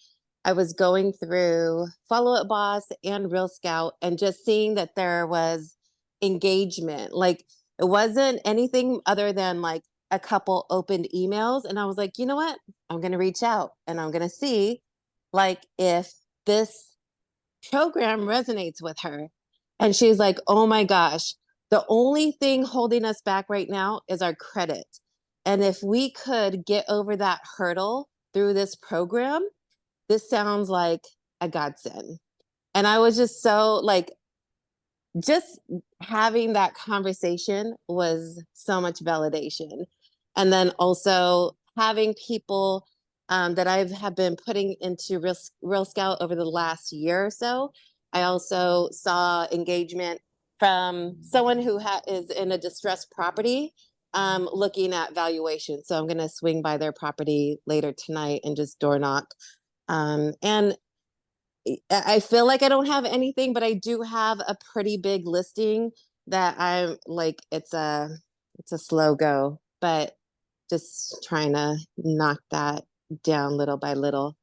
I was going through Follow Up Boss and Real Scout, and just seeing that there was engagement. Like, it wasn't anything other than like a couple opened emails. And I was like, you know what? I'm going to reach out and I'm going to see if this program resonates with her. And she's like, oh my gosh, the only thing holding us back right now is our credit. And if we could get over that hurdle through this program, this sounds like a godsend. And I was just so just having that conversation was so much validation. And then also having people that I have been putting into Real Scout over the last year or so. I also saw engagement from someone who is in a distressed property, looking at valuation. So I'm going to swing by their property later tonight and just door knock. And I feel like I don't have anything, but I do have a pretty big listing that I'm like, it's a slow go, but just trying to knock that down little by little.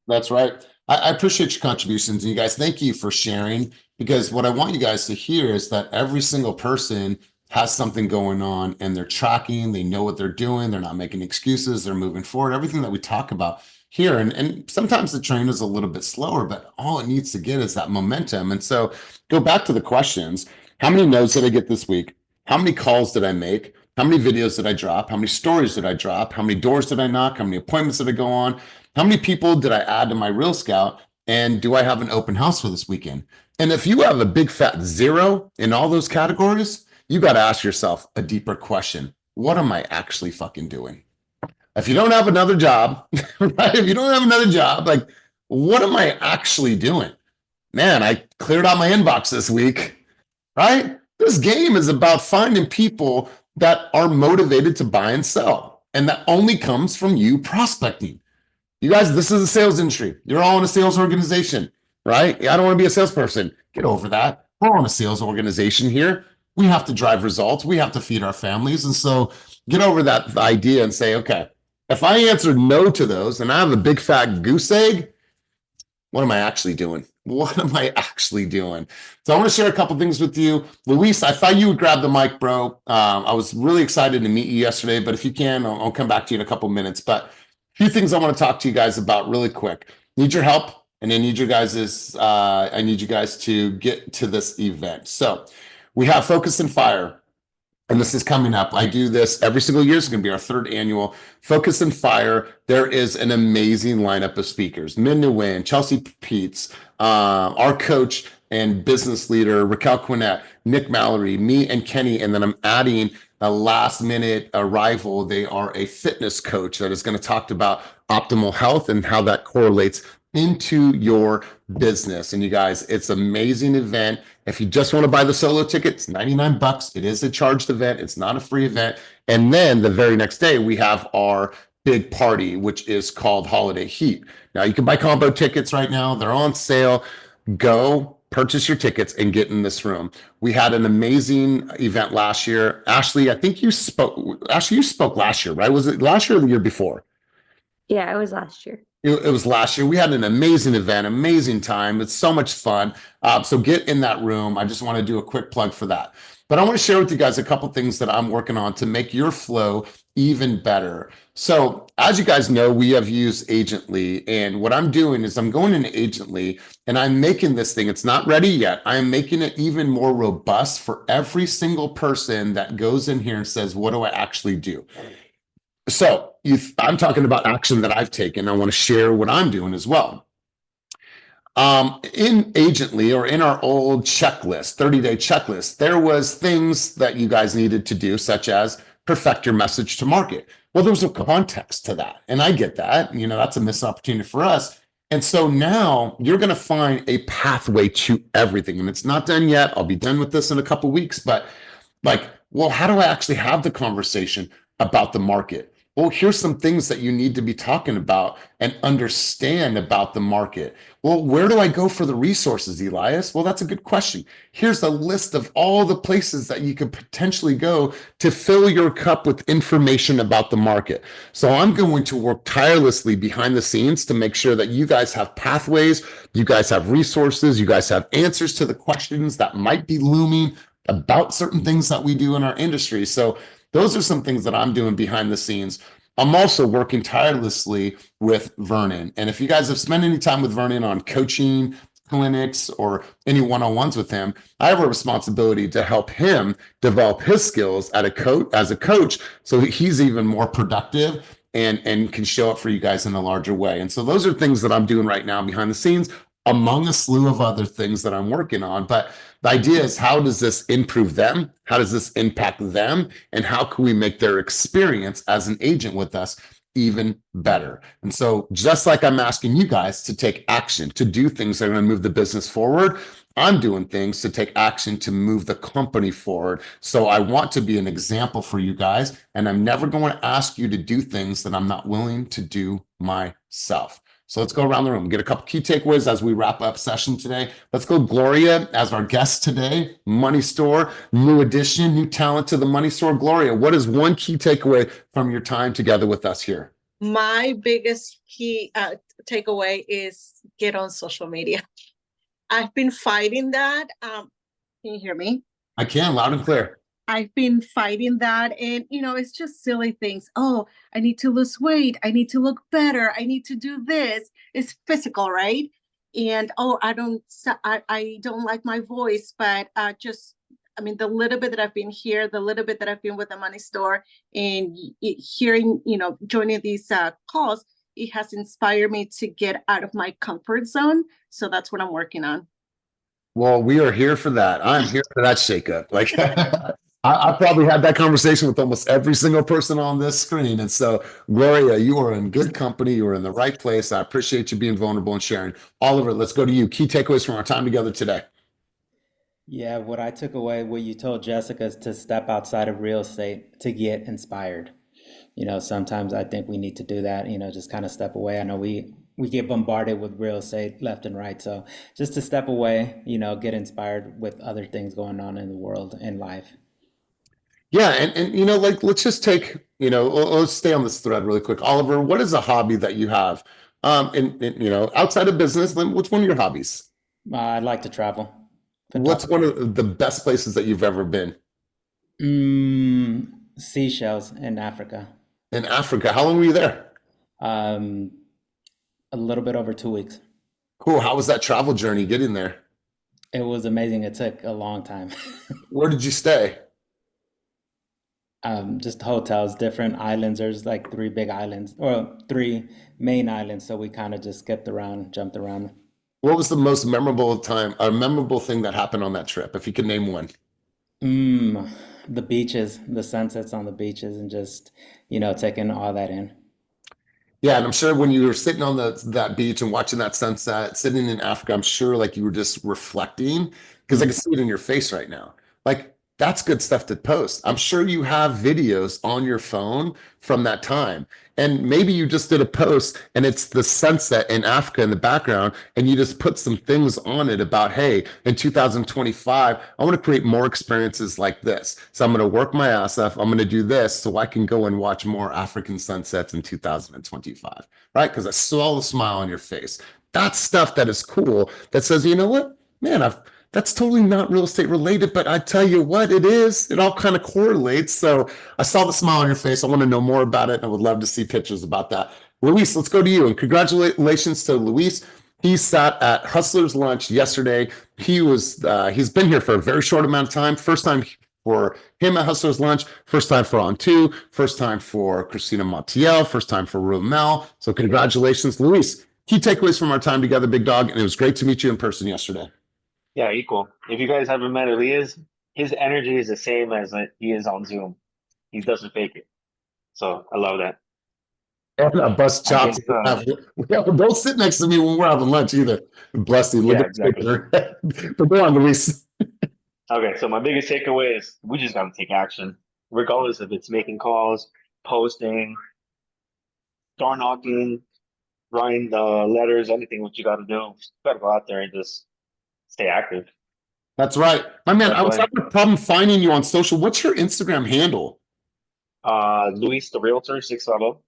That's right. I appreciate your contributions. And you guys, thank you for sharing, because what I want you guys to hear is that every single person has something going on, and they're tracking, they know what they're doing, they're not making excuses, they're moving forward, everything that we talk about here. And sometimes the train is a little bit slower, but all it needs to get is that momentum. And so go back to the questions. How many no's did I get this week? How many calls did I make? How many videos did I drop? How many stories did I drop? How many doors did I knock? How many appointments did I go on? How many people did I add to my Real Scout? And do I have an open house for this weekend? And if you have a big fat 0 in all those categories, you got to ask yourself a deeper question. What am I actually fucking doing? If you don't have another job, right? If you don't have another job, what am I actually doing? Man, I cleared out my inbox this week, right? This game is about finding people that are motivated to buy and sell. And that only comes from you prospecting. You guys, this is a sales industry. You're all in a sales organization, right? I don't want to be a salesperson. Get over that. We're on a sales organization here. We have to drive results. We have to feed our families. And so get over that idea and say, okay, if I answer no to those and I have a big fat goose egg, what am I actually doing? What am I actually doing? So I want to share a couple things with you. Luis, I thought you would grab the mic, bro. I was really excited to meet you yesterday, but if you can, I'll come back to you in a couple minutes. But a few things I want to talk to you guys about really quick. Need your help, and I need you guys to get to this event. So we have Focus and Fire. And this is coming up. I do this every single year. It's going to be our 3rd annual Focus and Fire. There is an amazing lineup of speakers. Min Nguyen, Chelsea Peets, our coach and business leader, Raquel Quinnett, Nick Mallory, me and Kenny. And then I'm adding a last minute arrival. They are a fitness coach that is going to talk about optimal health and how that correlates into your business. And you guys, it's an amazing event. If you just want to buy the solo ticket, it's $99. It is a charged event. It's not a free event. And then the very next day, we have our big party, which is called Holiday Heat. Now you can buy combo tickets right now. They're on sale. Go purchase your tickets and get in this room. We had an amazing event last year. Ashley, I think you spoke last year, right? Was it last year or the year before? Yeah, it was last year. It was last year. We had an amazing event, amazing time. It's so much fun. So get in that room. I just want to do a quick plug for that. But I want to share with you guys a couple things that I'm working on to make your flow even better. So as you guys know, we have used Agently. And what I'm doing is I'm going into Agently and I'm making this thing, it's not ready yet. I'm making it even more robust for every single person that goes in here and says, what do I actually do? So I'm talking about action that I've taken. I want to share what I'm doing as well. In Agently, or in our old checklist, 30-day checklist, there was things that you guys needed to do, such as perfect your message to market. Well, there was no context to that. And I get that, that's a missed opportunity for us. And so now you're going to find a pathway to everything. And it's not done yet. I'll be done with this in a couple of weeks, but how do I actually have the conversation about the market? Well, here's some things that you need to be talking about and understand about the market. Well, where do I go for the resources, Elias? Well, that's a good question. Here's a list of all the places that you could potentially go to fill your cup with information about the market. So I'm going to work tirelessly behind the scenes to make sure that you guys have pathways, you guys have resources, you guys have answers to the questions that might be looming about certain things that we do in our industry. So those are some things that I'm doing behind the scenes. I'm also working tirelessly with Vernon. And if you guys have spent any time with Vernon on coaching clinics or any one-on-ones with him, I have a responsibility to help him develop his skills as a coach so that he's even more productive and can show up for you guys in a larger way. And so those are things that I'm doing right now behind the scenes, among a slew of other things that I'm working on. But the idea is, how does this improve them? How does this impact them? And how can we make their experience as an agent with us even better? And so just like I'm asking you guys to take action, to do things that are going to move the business forward, I'm doing things to take action to move the company forward. So I want to be an example for you guys, and I'm never going to ask you to do things that I'm not willing to do myself. So let's go around the room, get a couple key takeaways as we wrap up session today. Let's go Gloria as our guest today. Money Store, new addition, new talent to the Money Store. Gloria, what is one key takeaway from your time together with us here? My biggest key takeaway is get on social media. I've been fighting that. Can you hear me? I can, loud and clear. I've been fighting that, and it's just silly things. Oh, I need to lose weight. I need to look better. I need to do this. It's physical, right? And I don't like my voice, but the little bit that I've been here, the little bit that I've been with the Money Store, and hearing, joining these calls, it has inspired me to get out of my comfort zone. So that's what I'm working on. Well, we are here for that. I'm here for that shakeup. I probably had that conversation with almost every single person on this screen. And so, Gloria, you are in good company. You are in the right place. I appreciate you being vulnerable and sharing. Oliver, let's go to you. Key takeaways from our time together today. Yeah, what I took away, what you told Jessica, is to step outside of real estate to get inspired. sometimes I think we need to do that, just kind of step away. I know we get bombarded with real estate left and right. So just to step away, get inspired with other things going on in the world and life. Yeah, and like let's just take, let's stay on this thread really quick. Oliver, what is a hobby that you have? And outside of business, then what's one of your hobbies? I'd like to travel. What's one of the best places that you've ever been? Seashells in Africa. In Africa. How long were you there? A little bit over 2 weeks. Cool. How was that travel journey getting there? It was amazing. It took a long time. Where did you stay? Just hotels, different islands. There's like 3 big islands, or 3 main islands. So we kind of just skipped around, jumped around. What was the most memorable thing that happened on that trip, if you could name one? The beaches, the sunsets on the beaches, and just, taking all that in. Yeah, and I'm sure when you were sitting on that beach and watching that sunset, sitting in Africa, I'm sure like you were just reflecting, because I can see it in your face right now. Like, that's good stuff to post. I'm sure you have videos on your phone from that time. And maybe you just did a post and it's the sunset in Africa in the background, and you just put some things on it about, hey, in 2025, I want to create more experiences like this. So I'm going to work my ass off. I'm going to do this so I can go and watch more African sunsets in 2025, right? Because I saw the smile on your face. That's stuff that is cool, that says, you know what, man, that's totally not real estate related, but I tell you what, it is. It all kind of correlates. So I saw the smile on your face. I want to know more about it. And I would love to see pictures about that. Luis, let's go to you. And congratulations to Luis. He sat at Hustler's Lunch yesterday. He's been here for a very short amount of time. First time for him at Hustler's Lunch, first time for On Two, first time for Christina Montiel, first time for Romel. So congratulations, Luis. Key takeaways from our time together, big dog. And it was great to meet you in person yesterday. Yeah, equal. If you guys haven't met Elias, his energy is the same as he is on Zoom. He doesn't fake it. So I love that. And a bus chops. Don't sit next to me when we're having lunch either. Bless you. Yeah, exactly. But go on, Luis. Okay, so my biggest takeaway is we just got to take action, regardless if it's making calls, posting, door knocking, writing the letters, anything what you got to do. You got to go out there and just stay active. That's right. My man, I was having a problem finding you on social. What's your Instagram handle? Luis the Realtor 650.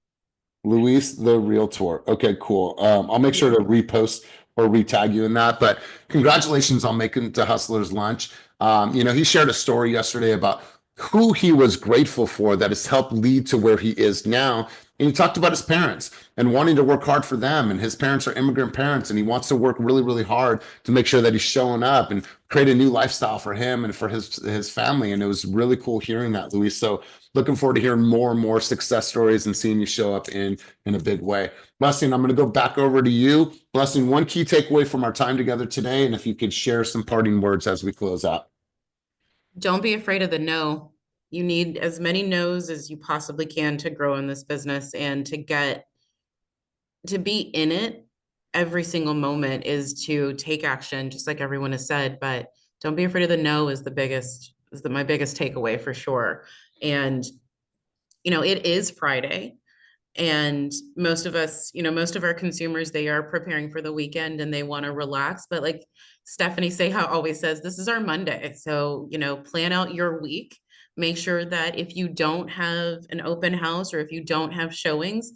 Luis the Realtor. Okay, cool. I'll make sure to repost or retag you in that. But congratulations on making it to Hustler's Lunch. He shared a story yesterday about who he was grateful for that has helped lead to where he is now. And he talked about his parents and wanting to work hard for them. And his parents are immigrant parents, and he wants to work really, really hard to make sure that he's showing up and create a new lifestyle for him and for his family. And it was really cool hearing that, Luis. So looking forward to hearing more and more success stories and seeing you show up in a big way. Blessing, I'm going to go back over to you. Blessing, one key takeaway from our time together today, and if you could share some parting words as we close out. Don't be afraid of the no. You need as many no's as you possibly can to grow in this business, and to be in it every single moment is to take action, just like everyone has said. But don't be afraid of the no is my biggest takeaway for sure. And, it is Friday, and most of us, most of our consumers, they are preparing for the weekend and they want to relax. But like Stephanie always says, this is our Monday. So, plan out your week. Make sure that if you don't have an open house or if you don't have showings,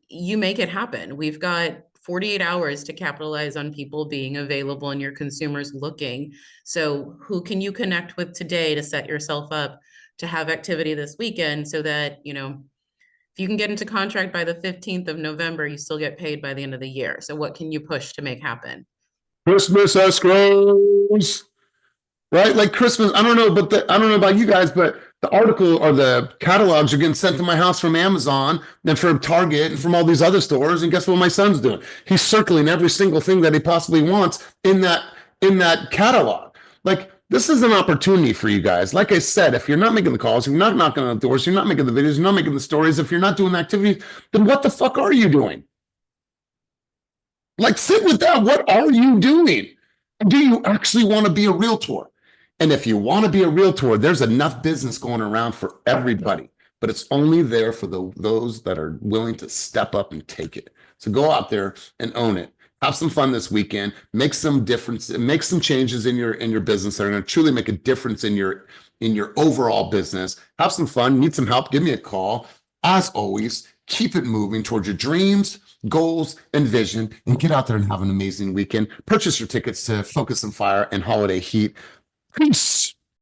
you make it happen. We've got 48 hours to capitalize on people being available and your consumers looking. So who can you connect with today to set yourself up to have activity this weekend, so that, if you can get into contract by the 15th of November, you still get paid by the end of the year. So what can you push to make happen? Christmas escrows. Right? Like Christmas, I don't know about you guys, but the article or the catalogs are getting sent to my house from Amazon and from Target and from all these other stores. And guess what my son's doing? He's circling every single thing that he possibly wants in that catalog. Like, this is an opportunity for you guys. Like I said, if you're not making the calls, if you're not knocking on the doors, you're not making the videos, you're not making the stories, if you're not doing the activity, then what the fuck are you doing? Like, sit with that. What are you doing? Do you actually want to be a realtor? And if you want to be a realtor, there's enough business going around for everybody. but it's only there for those that are willing to step up and take it. So go out there and own it. Have some fun this weekend. Make some difference. Make some changes in your business that are going to truly make a difference in your overall business. Have some fun. Need some help? Give me a call. As always, keep it moving towards your dreams, goals, and vision, and get out there and have an amazing weekend. Purchase your tickets to Focus and Fire and Holiday Heat. Peace.